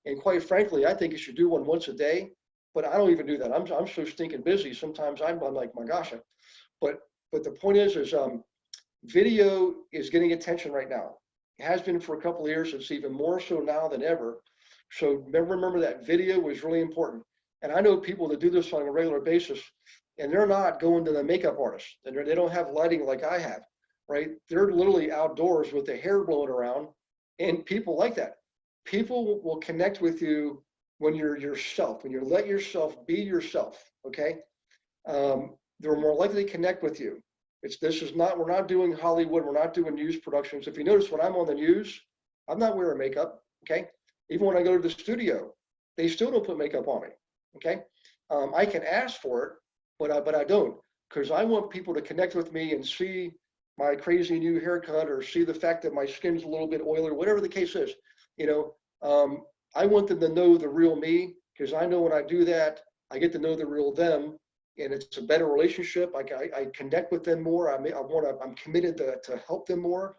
Speaker 1: And quite frankly, I think you should do one once a day, but I don't even do that. I'm so stinking busy. Sometimes I'm like, my gosh. But the point is video is getting attention right now. It has been for a couple of years. It's even more so now than ever. So remember that video was really important. And I know people that do this on a regular basis, and they're not going to the makeup artist, and they don't have lighting like I have. Right? They're literally outdoors with their hair blowing around, and people like that. People will connect with you when you're yourself, when you let yourself be yourself, okay? They're more likely to connect with you. We're not doing Hollywood, we're not doing news productions. If you notice, when I'm on the news, I'm not wearing makeup, okay? Even when I go to the studio, they still don't put makeup on me, okay? I can ask for it, but I don't, because I want people to connect with me and see my crazy new haircut, or see the fact that my skin's a little bit oily, whatever the case is. You know, I want them to know the real me, because I know when I do that, I get to know the real them, and it's a better relationship. I connect with them more. I'm committed to help them more,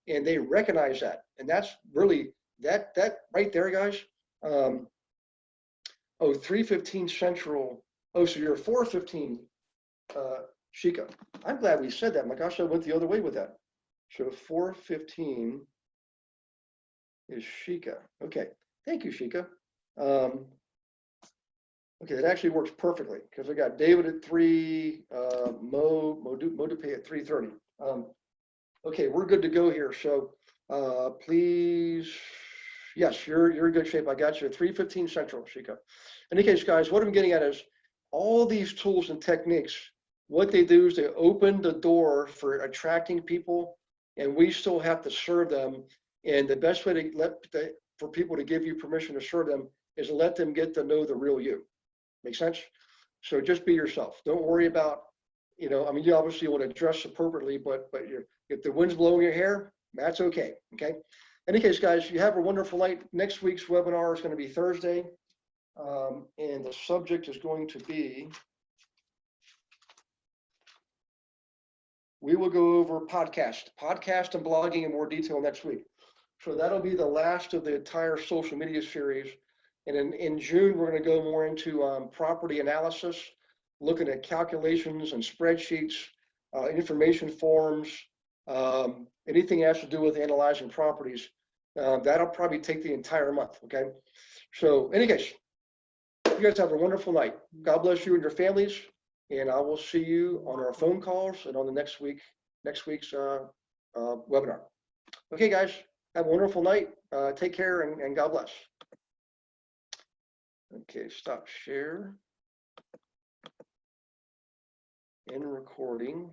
Speaker 1: and they recognize that. And that's really that right there, guys. 3:15 Central. Oh, so you're 4:15. Sheikah, I'm glad we said that. My gosh, I went the other way with that. So 4:15 is Sheikah. Okay, thank you, Sheikah. Okay, that actually works perfectly, because I got David at 3, Modupe at 3:30. Okay, we're good to go here. So please, yes, you're in good shape. I got you at 3:15 Central, Sheikah. In any case, guys, what I'm getting at is all these tools and techniques. What they do is they open the door for attracting people, and we still have to serve them. And the best way for people to give you permission to serve them is to let them get to know the real you. Make sense? So just be yourself. Don't worry about, I mean, you obviously want to dress appropriately, but If the wind's blowing your hair, that's okay. Okay. In any case, guys, you have a wonderful night. Next week's webinar is going to be Thursday. And the subject is going to be, we will go over podcast and blogging in more detail next week. So that'll be the last of the entire social media series. And in June, we're going to go more into property analysis, looking at calculations and spreadsheets, information forms, anything that has to do with analyzing properties. That'll probably take the entire month, okay? So in any case, you guys have a wonderful night. God bless you and your families, and I will see you on our phone calls and on the next week's webinar. Okay, guys, have a wonderful night. Take care and God bless. Okay, stop share and recording.